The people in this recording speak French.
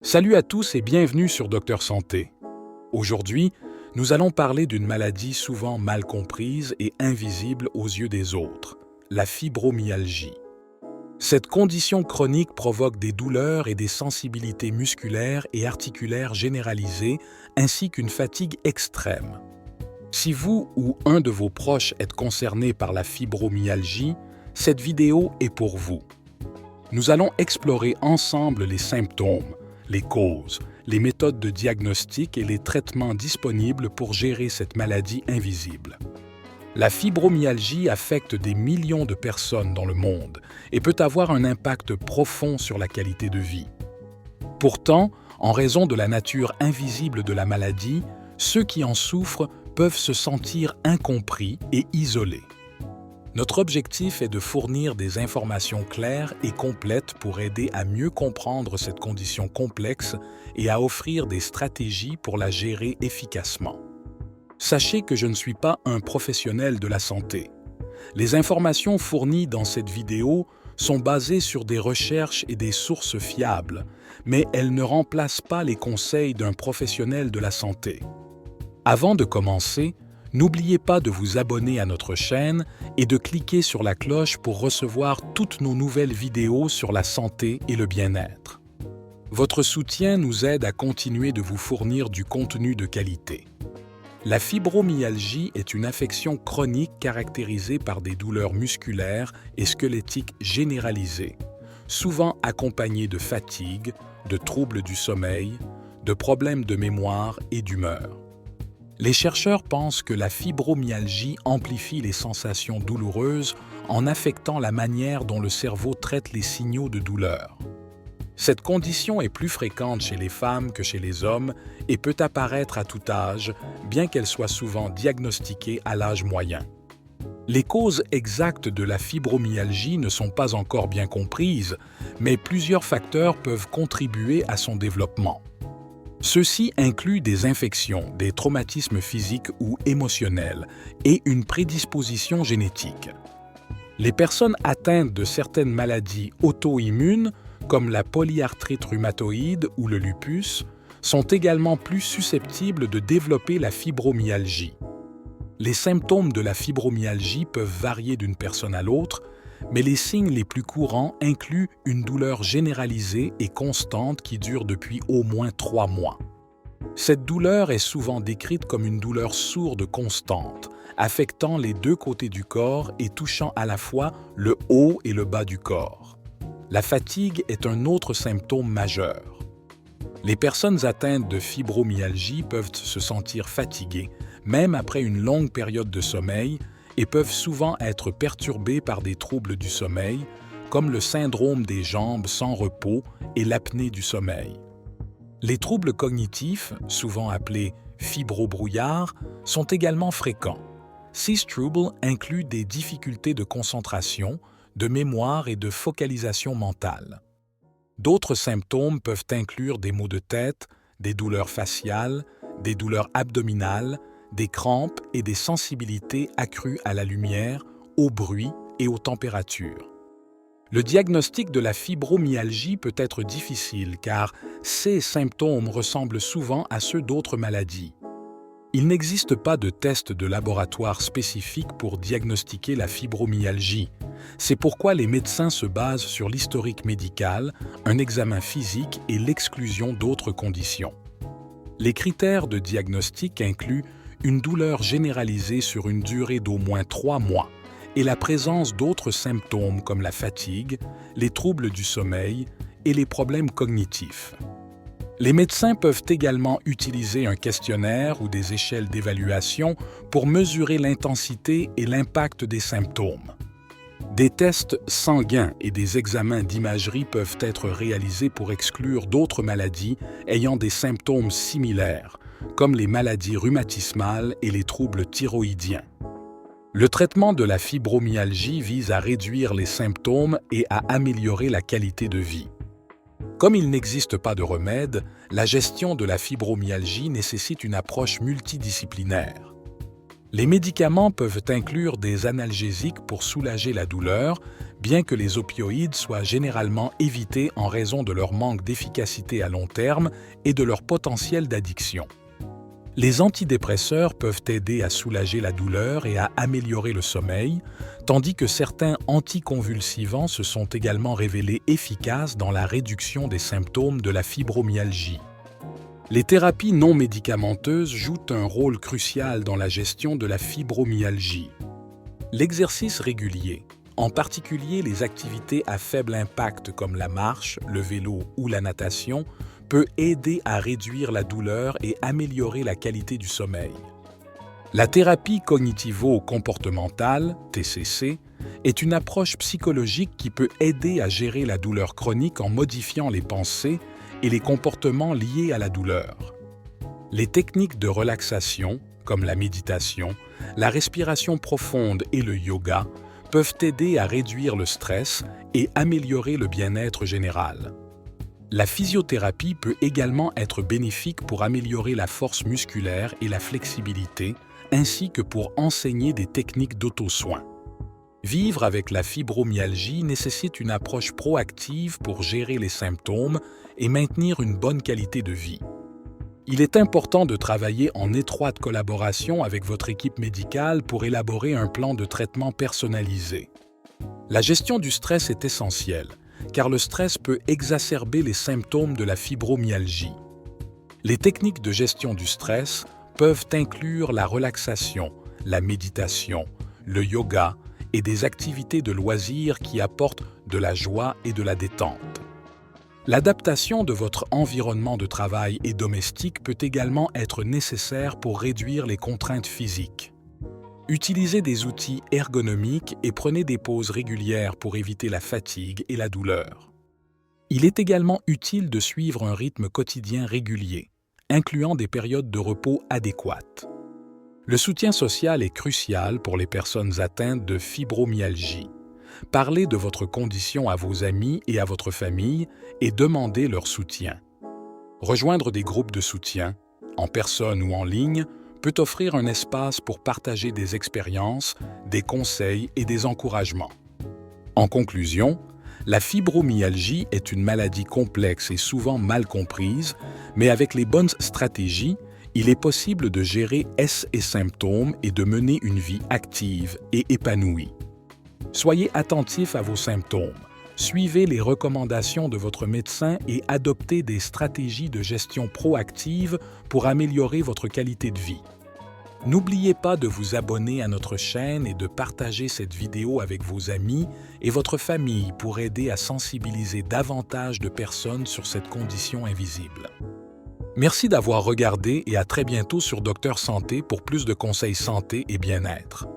Salut à tous et bienvenue sur Docteur Santé. Aujourd'hui, nous allons parler d'une maladie souvent mal comprise et invisible aux yeux des autres, la fibromyalgie. Cette condition chronique provoque des douleurs et des sensibilités musculaires et articulaires généralisées ainsi qu'une fatigue extrême. Si vous ou un de vos proches êtes concerné par la fibromyalgie, cette vidéo est pour vous. Nous allons explorer ensemble les symptômes, les causes, les méthodes de diagnostic et les traitements disponibles pour gérer cette maladie invisible. La fibromyalgie affecte des millions de personnes dans le monde et peut avoir un impact profond sur la qualité de vie. Pourtant, en raison de la nature invisible de la maladie, ceux qui en souffrent peuvent se sentir incompris et isolés. Notre objectif est de fournir des informations claires et complètes pour aider à mieux comprendre cette condition complexe et à offrir des stratégies pour la gérer efficacement. Sachez que je ne suis pas un professionnel de la santé. Les informations fournies dans cette vidéo sont basées sur des recherches et des sources fiables, mais elles ne remplacent pas les conseils d'un professionnel de la santé. Avant de commencer, n'oubliez pas de vous abonner à notre chaîne et de cliquer sur la cloche pour recevoir toutes nos nouvelles vidéos sur la santé et le bien-être. Votre soutien nous aide à continuer de vous fournir du contenu de qualité. La fibromyalgie est une affection chronique caractérisée par des douleurs musculaires et squelettiques généralisées, souvent accompagnées de fatigue, de troubles du sommeil, de problèmes de mémoire et d'humeur. Les chercheurs pensent que la fibromyalgie amplifie les sensations douloureuses en affectant la manière dont le cerveau traite les signaux de douleur. Cette condition est plus fréquente chez les femmes que chez les hommes et peut apparaître à tout âge, bien qu'elle soit souvent diagnostiquée à l'âge moyen. Les causes exactes de la fibromyalgie ne sont pas encore bien comprises, mais plusieurs facteurs peuvent contribuer à son développement. Ceux-ci incluent des infections, des traumatismes physiques ou émotionnels et une prédisposition génétique. Les personnes atteintes de certaines maladies auto-immunes, comme la polyarthrite rhumatoïde ou le lupus, sont également plus susceptibles de développer la fibromyalgie. Les symptômes de la fibromyalgie peuvent varier d'une personne à l'autre, mais les signes les plus courants incluent une douleur généralisée et constante qui dure depuis au moins 3 mois. Cette douleur est souvent décrite comme une douleur sourde constante, affectant les deux côtés du corps et touchant à la fois le haut et le bas du corps. La fatigue est un autre symptôme majeur. Les personnes atteintes de fibromyalgie peuvent se sentir fatiguées, même après une longue période de sommeil, et peuvent souvent être perturbées par des troubles du sommeil, comme le syndrome des jambes sans repos et l'apnée du sommeil. Les troubles cognitifs, souvent appelés fibrobrouillard, sont également fréquents. Ces troubles incluent des difficultés de concentration, de mémoire et de focalisation mentale. D'autres symptômes peuvent inclure des maux de tête, des douleurs faciales, des douleurs abdominales, des crampes et des sensibilités accrues à la lumière, au bruit et aux températures. Le diagnostic de la fibromyalgie peut être difficile car ces symptômes ressemblent souvent à ceux d'autres maladies. Il n'existe pas de test de laboratoire spécifique pour diagnostiquer la fibromyalgie. C'est pourquoi les médecins se basent sur l'historique médical, un examen physique et l'exclusion d'autres conditions. Les critères de diagnostic incluent une douleur généralisée sur une durée d'au moins 3 mois et la présence d'autres symptômes comme la fatigue, les troubles du sommeil et les problèmes cognitifs. Les médecins peuvent également utiliser un questionnaire ou des échelles d'évaluation pour mesurer l'intensité et l'impact des symptômes. Des tests sanguins et des examens d'imagerie peuvent être réalisés pour exclure d'autres maladies ayant des symptômes similaires, comme les maladies rhumatismales et les troubles thyroïdiens. Le traitement de la fibromyalgie vise à réduire les symptômes et à améliorer la qualité de vie. Comme il n'existe pas de remède, la gestion de la fibromyalgie nécessite une approche multidisciplinaire. Les médicaments peuvent inclure des analgésiques pour soulager la douleur, bien que les opioïdes soient généralement évités en raison de leur manque d'efficacité à long terme et de leur potentiel d'addiction. Les antidépresseurs peuvent aider à soulager la douleur et à améliorer le sommeil, tandis que certains anticonvulsivants se sont également révélés efficaces dans la réduction des symptômes de la fibromyalgie. Les thérapies non médicamenteuses jouent un rôle crucial dans la gestion de la fibromyalgie. L'exercice régulier, en particulier les activités à faible impact comme la marche, le vélo ou la natation, peut aider à réduire la douleur et améliorer la qualité du sommeil. La thérapie cognitivo-comportementale, TCC, est une approche psychologique qui peut aider à gérer la douleur chronique en modifiant les pensées et les comportements liés à la douleur. Les techniques de relaxation, comme la méditation, la respiration profonde et le yoga, peuvent aider à réduire le stress et améliorer le bien-être général. La physiothérapie peut également être bénéfique pour améliorer la force musculaire et la flexibilité, ainsi que pour enseigner des techniques d'auto-soin. Vivre avec la fibromyalgie nécessite une approche proactive pour gérer les symptômes et maintenir une bonne qualité de vie. Il est important de travailler en étroite collaboration avec votre équipe médicale pour élaborer un plan de traitement personnalisé. La gestion du stress est essentielle, car le stress peut exacerber les symptômes de la fibromyalgie. Les techniques de gestion du stress peuvent inclure la relaxation, la méditation, le yoga et des activités de loisirs qui apportent de la joie et de la détente. L'adaptation de votre environnement de travail et domestique peut également être nécessaire pour réduire les contraintes physiques. Utilisez des outils ergonomiques et prenez des pauses régulières pour éviter la fatigue et la douleur. Il est également utile de suivre un rythme quotidien régulier, incluant des périodes de repos adéquates. Le soutien social est crucial pour les personnes atteintes de fibromyalgie. Parlez de votre condition à vos amis et à votre famille et demandez leur soutien. Rejoindre des groupes de soutien, en personne ou en ligne, peut offrir un espace pour partager des expériences, des conseils et des encouragements. En conclusion, la fibromyalgie est une maladie complexe et souvent mal comprise, mais avec les bonnes stratégies, il est possible de gérer ces symptômes et de mener une vie active et épanouie. Soyez attentif à vos symptômes, suivez les recommandations de votre médecin et adoptez des stratégies de gestion proactive pour améliorer votre qualité de vie. N'oubliez pas de vous abonner à notre chaîne et de partager cette vidéo avec vos amis et votre famille pour aider à sensibiliser davantage de personnes sur cette condition invisible. Merci d'avoir regardé et à très bientôt sur Docteur Santé pour plus de conseils santé et bien-être.